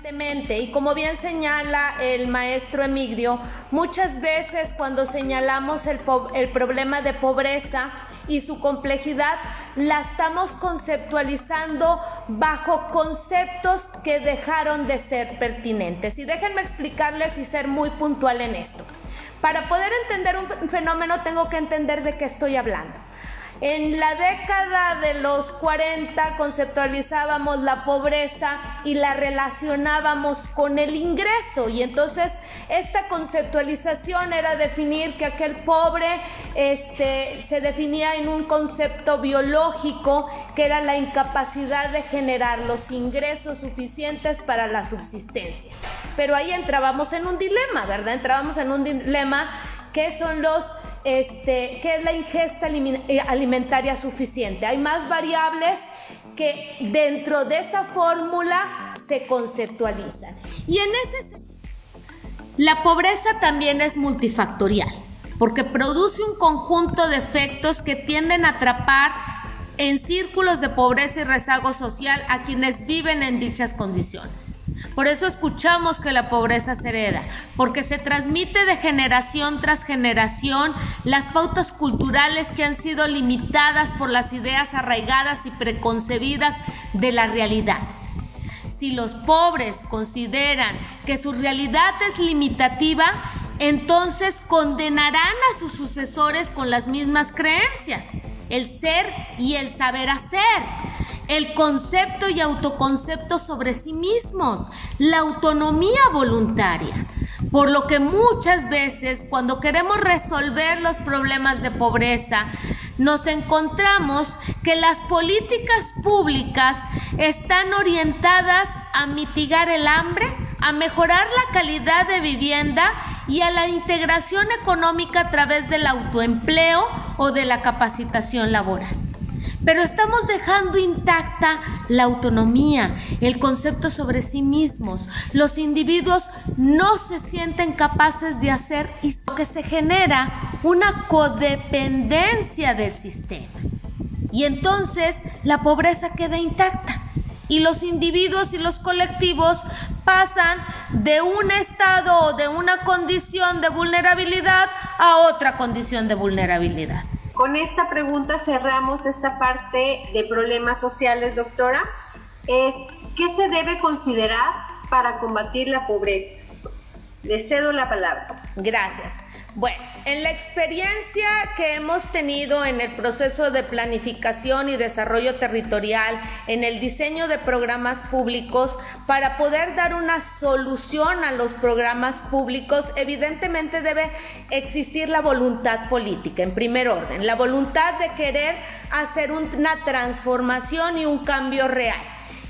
Evidentemente, y como bien señala el maestro Emigdio, muchas veces cuando señalamos el problema de pobreza y su complejidad, la estamos conceptualizando bajo conceptos que dejaron de ser pertinentes. Y déjenme explicarles y ser muy puntual en esto. Para poder entender un fenómeno tengo que entender de qué estoy hablando. En la década de los 40 conceptualizábamos la pobreza y la relacionábamos con el ingreso, y entonces esta conceptualización era definir que aquel pobre se definía en un concepto biológico que era la incapacidad de generar los ingresos suficientes para la subsistencia. Pero ahí entrábamos en un dilema, ¿verdad? Entrábamos en un dilema que son ¿qué es la ingesta alimentaria suficiente? Hay más variables que dentro de esa fórmula se conceptualizan. Y en la pobreza también es multifactorial, porque produce un conjunto de efectos que tienden a atrapar en círculos de pobreza y rezago social a quienes viven en dichas condiciones. Por eso escuchamos que la pobreza se hereda, porque se transmite de generación tras generación las pautas culturales que han sido limitadas por las ideas arraigadas y preconcebidas de la realidad. Si los pobres consideran que su realidad es limitativa, entonces condenarán a sus sucesores con las mismas creencias, el ser y el saber hacer, el concepto y autoconcepto sobre sí mismos, la autonomía voluntaria. Por lo que muchas veces cuando queremos resolver los problemas de pobreza, nos encontramos que las políticas públicas están orientadas a mitigar el hambre, a mejorar la calidad de vivienda y a la integración económica a través del autoempleo o de la capacitación laboral. Pero estamos dejando intacta la autonomía, el concepto sobre sí mismos. Los individuos no se sienten capaces de hacer, y lo que se genera una codependencia del sistema. Y entonces la pobreza queda intacta y los individuos y los colectivos pasan de un estado o de una condición de vulnerabilidad a otra condición de vulnerabilidad. Con esta pregunta cerramos esta parte de problemas sociales, doctora. ¿Qué se debe considerar para combatir la pobreza? Le cedo la palabra. Gracias. Bueno, en la experiencia que hemos tenido en el proceso de planificación y desarrollo territorial, en el diseño de programas públicos, para poder dar una solución a los programas públicos, evidentemente debe existir la voluntad política, en primer orden, la voluntad de querer hacer una transformación y un cambio real.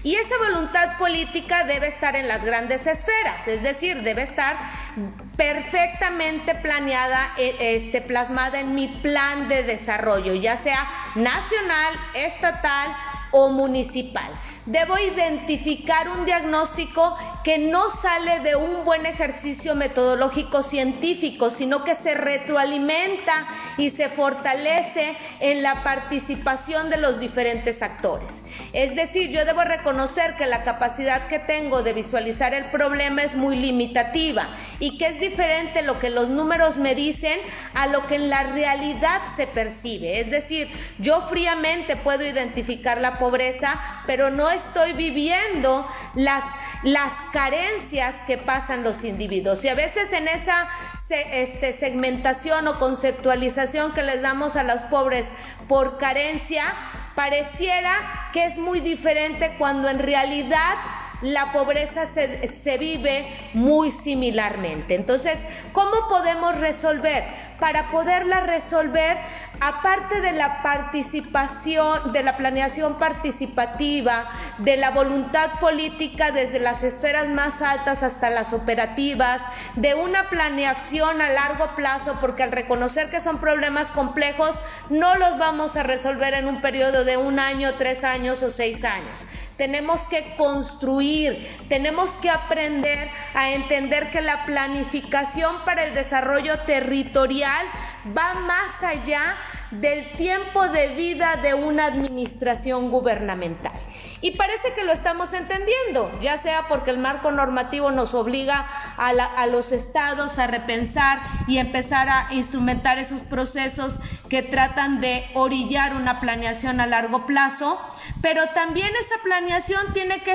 Y esa voluntad política debe estar en las grandes esferas, es decir, debe estar perfectamente planeada, plasmada en mi plan de desarrollo, ya sea nacional, estatal o municipal. Debo identificar un diagnóstico que no sale de un buen ejercicio metodológico científico, sino que se retroalimenta y se fortalece en la participación de los diferentes actores. Es decir, yo debo reconocer que la capacidad que tengo de visualizar el problema es muy limitativa y que es diferente lo que los números me dicen a lo que en la realidad se percibe. Es decir, yo fríamente puedo identificar la pobreza, pero no estoy viviendo las carencias que pasan los individuos. Y a veces en esa segmentación o conceptualización que les damos a los pobres por carencia, pareciera que es muy diferente cuando en realidad la pobreza se vive muy similarmente. Entonces, ¿cómo podemos resolver? Para poderla resolver, aparte de la participación, de la planeación participativa, de la voluntad política desde las esferas más altas hasta las operativas, de una planeación a largo plazo, porque al reconocer que son problemas complejos, no los vamos a resolver en un periodo de 1 año, 3 años o 6 años. Tenemos que construir, tenemos que aprender a entender que la planificación para el desarrollo territorial va más allá del tiempo de vida de una administración gubernamental. Y parece que lo estamos entendiendo, ya sea porque el marco normativo nos obliga a los estados a repensar y empezar a instrumentar esos procesos que tratan de orillar una planeación a largo plazo, pero también esa planeación tiene que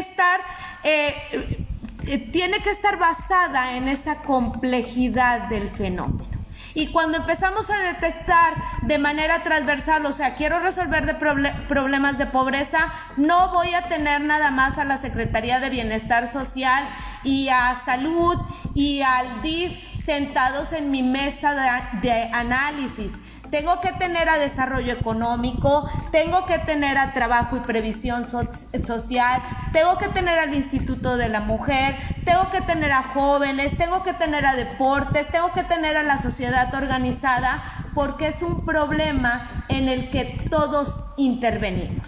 estar basada en esa complejidad del fenómeno. Y cuando empezamos a detectar de manera transversal, o sea, quiero resolver problemas de pobreza, no voy a tener nada más a la Secretaría de Bienestar Social y a Salud y al DIF sentados en mi mesa de análisis. Tengo que tener a Desarrollo Económico, tengo que tener a Trabajo y Previsión Social, tengo que tener al Instituto de la Mujer, tengo que tener a jóvenes, tengo que tener a deportes, tengo que tener a la sociedad organizada, porque es un problema en el que todos intervenimos.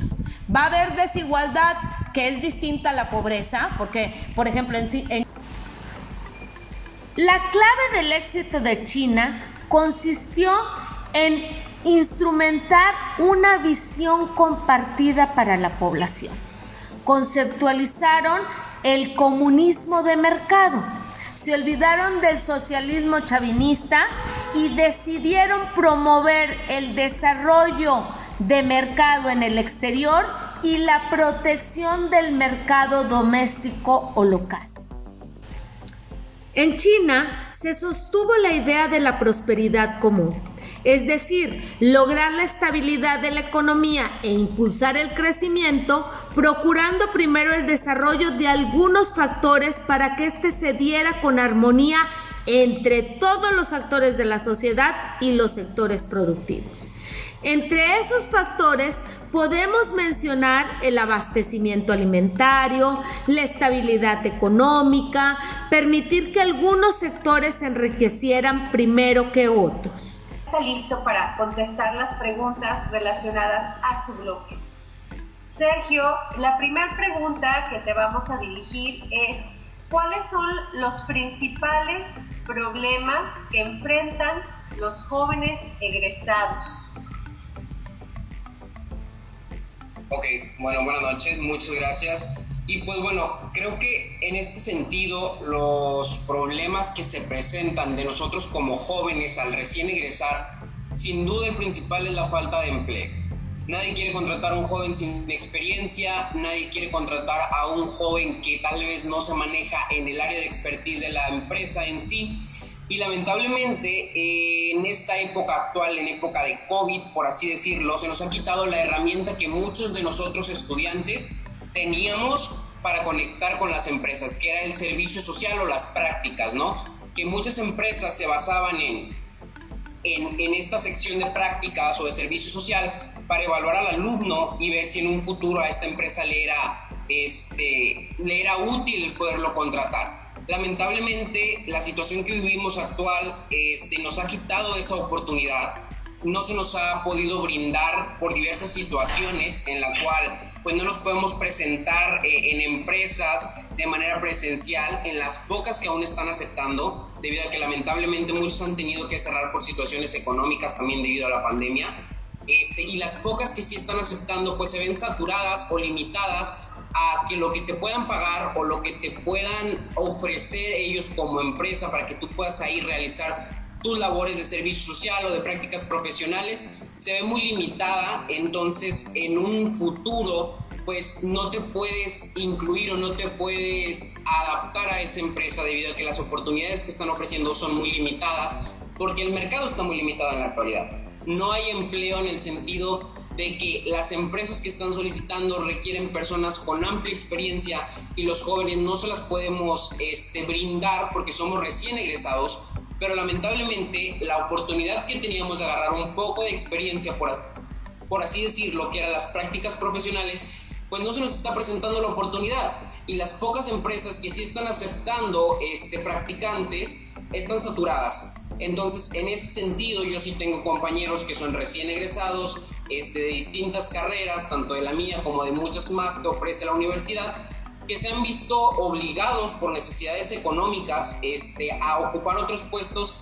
Va a haber desigualdad que es distinta a la pobreza, porque, por ejemplo, la clave del éxito de China consistió en instrumentar una visión compartida para la población. Conceptualizaron el comunismo de mercado, se olvidaron del socialismo chavinista y decidieron promover el desarrollo de mercado en el exterior y la protección del mercado doméstico o local. En China se sostuvo la idea de la prosperidad común, es decir, lograr la estabilidad de la economía e impulsar el crecimiento, procurando primero el desarrollo de algunos factores para que éste se diera con armonía entre todos los actores de la sociedad y los sectores productivos. Entre esos factores podemos mencionar el abastecimiento alimentario, la estabilidad económica, permitir que algunos sectores se enriquecieran primero que otros. Está listo para contestar las preguntas relacionadas a su bloque. Sergio, la primera pregunta que te vamos a dirigir es: ¿cuáles son los principales problemas que enfrentan los jóvenes egresados? Ok, bueno, buenas noches, muchas gracias. Y pues bueno, creo que en este sentido los problemas que se presentan de nosotros como jóvenes al recién egresar, sin duda el principal es la falta de empleo. Nadie quiere contratar a un joven sin experiencia, nadie quiere contratar a un joven que tal vez no se maneja en el área de expertise de la empresa en sí. Y lamentablemente en esta época actual, en época de COVID, por así decirlo, se nos ha quitado la herramienta que muchos de nosotros estudiantes teníamos para conectar con las empresas, que era el servicio social o las prácticas, ¿no? Que muchas empresas se basaban en esta sección de prácticas o de servicio social para evaluar al alumno y ver si en un futuro a esta empresa le era útil el poderlo contratar. Lamentablemente, la situación que vivimos actual nos ha quitado esa oportunidad. No se nos ha podido brindar por diversas situaciones en la cual pues no nos podemos presentar en empresas de manera presencial, en las pocas que aún están aceptando, debido a que lamentablemente muchos han tenido que cerrar por situaciones económicas también debido a la pandemia, y las pocas que sí están aceptando pues se ven saturadas o limitadas a que lo que te puedan pagar o lo que te puedan ofrecer ellos como empresa para que tú puedas ahí realizar tus labores de servicio social o de prácticas profesionales se ve muy limitada. Entonces en un futuro pues no te puedes incluir o no te puedes adaptar a esa empresa debido a que las oportunidades que están ofreciendo son muy limitadas, porque el mercado está muy limitado en la actualidad. No hay empleo en el sentido de que las empresas que están solicitando requieren personas con amplia experiencia y los jóvenes no se las podemos brindar porque somos recién egresados, pero lamentablemente la oportunidad que teníamos de agarrar un poco de experiencia, por así decirlo, que eran las prácticas profesionales, pues no se nos está presentando la oportunidad, y las pocas empresas que sí están aceptando practicantes están saturadas. Entonces, en ese sentido, yo sí tengo compañeros que son recién egresados de distintas carreras, tanto de la mía como de muchas más que ofrece la universidad, que se han visto obligados por necesidades económicas a ocupar otros puestos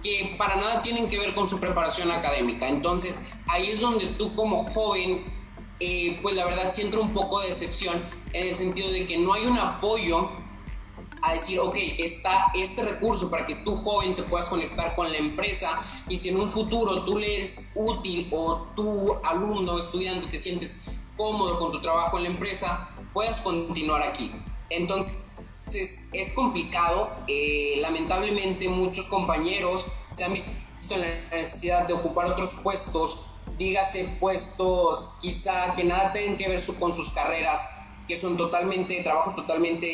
que para nada tienen que ver con su preparación académica. Entonces, ahí es donde tú como joven pues la verdad sí entra un poco de decepción en el sentido de que no hay un apoyo a decir, ok, está este recurso para que tú, joven, te puedas conectar con la empresa, y si en un futuro tú le eres útil o tú, alumno, estudiante, te sientes cómodo con tu trabajo en la empresa, puedas continuar aquí. Entonces es complicado. Lamentablemente muchos compañeros se han visto en la necesidad de ocupar otros puestos, dígase puestos quizá que nada tengan que ver con sus carreras, que son trabajos totalmente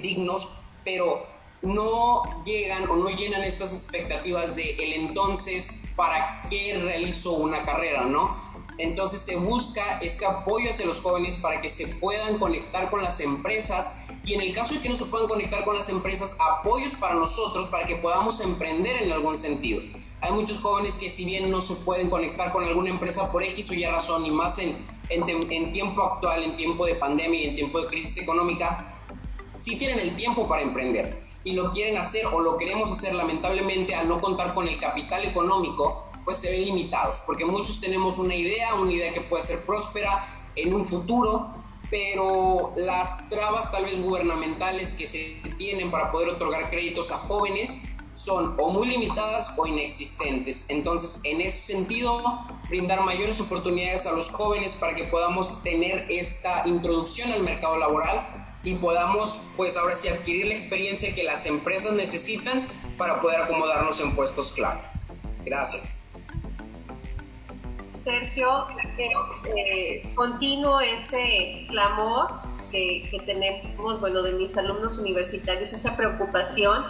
dignos, pero no llegan o no llenan estas expectativas de el entonces para qué realizo una carrera, ¿no? Entonces se busca este apoyo hacia los jóvenes para que se puedan conectar con las empresas, y en el caso de que no se puedan conectar con las empresas, apoyos para nosotros para que podamos emprender en algún sentido. Hay muchos jóvenes que, si bien no se pueden conectar con alguna empresa por X o Y razón, y más en tiempo actual, en tiempo de pandemia y en tiempo de crisis económica, sí tienen el tiempo para emprender y lo quieren hacer o lo queremos hacer. Lamentablemente, al no contar con el capital económico, pues se ven limitados, porque muchos tenemos una idea que puede ser próspera en un futuro, pero las trabas tal vez gubernamentales que se tienen para poder otorgar créditos a jóvenes son o muy limitadas o inexistentes. Entonces, en ese sentido, brindar mayores oportunidades a los jóvenes para que podamos tener esta introducción al mercado laboral y podamos, pues ahora sí, adquirir la experiencia que las empresas necesitan para poder acomodarnos en puestos clave. Gracias. Sergio, continuo ese clamor que tenemos, bueno, de mis alumnos universitarios, esa preocupación.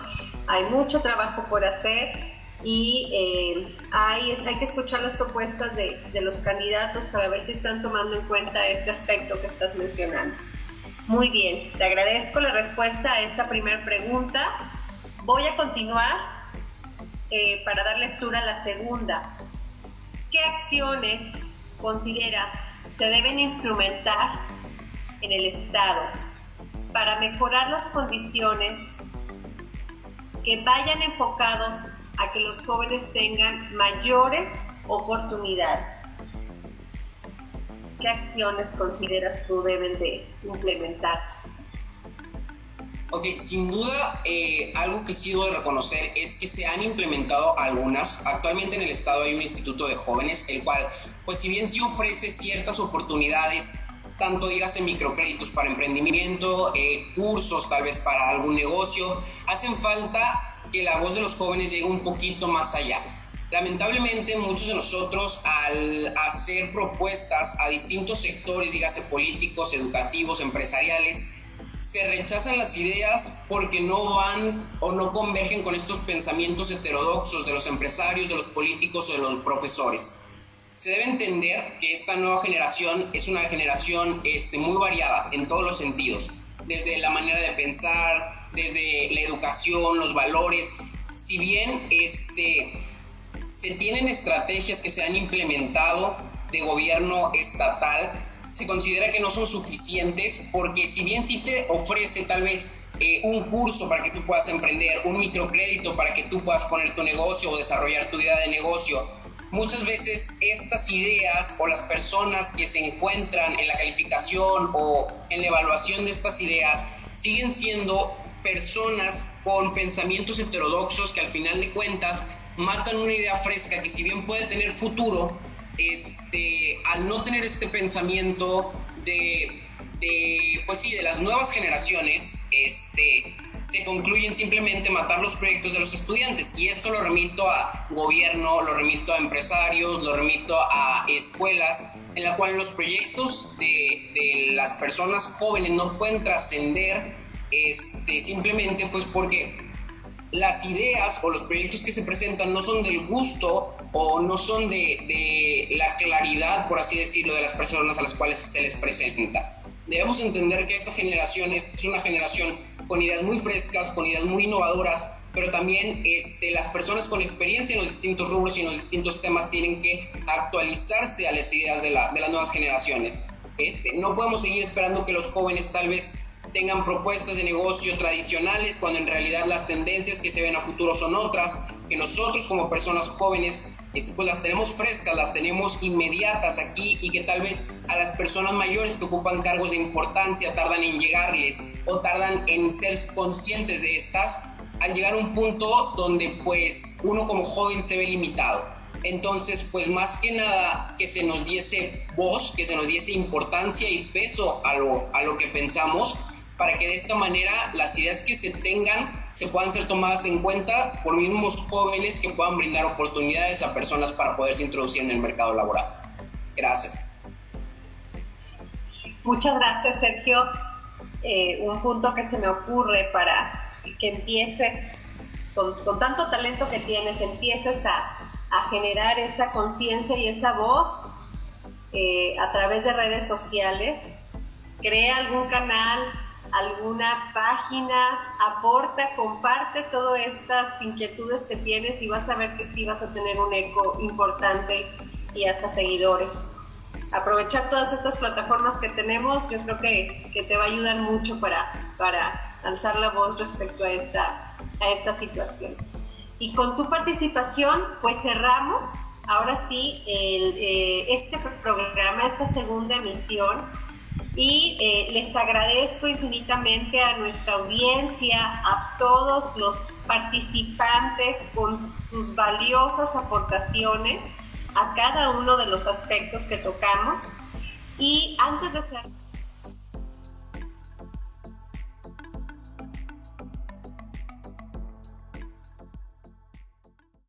Hay mucho trabajo por hacer y hay que escuchar las propuestas de los candidatos para ver si están tomando en cuenta este aspecto que estás mencionando. Muy bien, te agradezco la respuesta a esta primera pregunta. Voy a continuar para dar lectura a la segunda. ¿Qué acciones consideras se deben instrumentar en el Estado para mejorar las condiciones que vayan enfocados a que los jóvenes tengan mayores oportunidades? ¿Qué acciones consideras tú deben de implementarse? Ok, sin duda, algo que sí debo de reconocer es que se han implementado algunas. Actualmente en el estado hay un instituto de jóvenes, el cual, pues si bien sí ofrece ciertas oportunidades, tanto dígase microcréditos para emprendimiento, cursos tal vez para algún negocio, hacen falta que la voz de los jóvenes llegue un poquito más allá. Lamentablemente, muchos de nosotros, al hacer propuestas a distintos sectores, dígase políticos, educativos, empresariales, se rechazan las ideas porque no van o no convergen con estos pensamientos heterodoxos de los empresarios, de los políticos o de los profesores. Se debe entender que esta nueva generación es una generación muy variada en todos los sentidos, desde la manera de pensar, desde la educación, los valores. Si bien se tienen estrategias que se han implementado de gobierno estatal, se considera que no son suficientes, porque si bien sí te ofrece tal vez un curso para que tú puedas emprender, un microcrédito para que tú puedas poner tu negocio o desarrollar tu idea de negocio, muchas veces estas ideas o las personas que se encuentran en la calificación o en la evaluación de estas ideas siguen siendo personas con pensamientos heterodoxos que al final de cuentas matan una idea fresca que, si bien puede tener futuro, al no tener este pensamiento de las nuevas generaciones, se concluyen simplemente matar los proyectos de los estudiantes. Y esto lo remito a gobierno, lo remito a empresarios, lo remito a escuelas, en la cual los proyectos de las personas jóvenes no pueden trascender simplemente pues porque las ideas o los proyectos que se presentan no son del gusto o no son de la claridad, por así decirlo, de las personas a las cuales se les presenta. Debemos entender que esta generación es una generación con ideas muy frescas, con ideas muy innovadoras, pero también las personas con experiencia en los distintos rubros y en los distintos temas tienen que actualizarse a las ideas de las nuevas generaciones. No podemos seguir esperando que los jóvenes tal vez tengan propuestas de negocio tradicionales, cuando en realidad las tendencias que se ven a futuro son otras, que nosotros como personas jóvenes pues las tenemos frescas, las tenemos inmediatas aquí, y que tal vez a las personas mayores que ocupan cargos de importancia tardan en llegarles o tardan en ser conscientes de estas, al llegar a un punto donde pues uno como joven se ve limitado. Entonces, pues más que nada que se nos diese voz, que se nos diese importancia y peso a lo que pensamos, para que de esta manera las ideas que se tengan se puedan ser tomadas en cuenta por mismos jóvenes que puedan brindar oportunidades a personas para poderse introducir en el mercado laboral. Gracias. Muchas gracias, Sergio. Un punto que se me ocurre para que empieces, con tanto talento que tienes, empieces a generar esa conciencia y esa voz a través de redes sociales. Crea algún canal, alguna página, aporta, comparte todas estas inquietudes que tienes y vas a ver que sí vas a tener un eco importante y hasta seguidores. Aprovechar todas estas plataformas que tenemos, yo creo que te va a ayudar mucho para alzar la voz respecto a esta situación. Y con tu participación, pues cerramos ahora sí este programa, esta segunda emisión. Y les agradezco infinitamente a nuestra audiencia, a todos los participantes con sus valiosas aportaciones a cada uno de los aspectos que tocamos. Y antes de cerrar...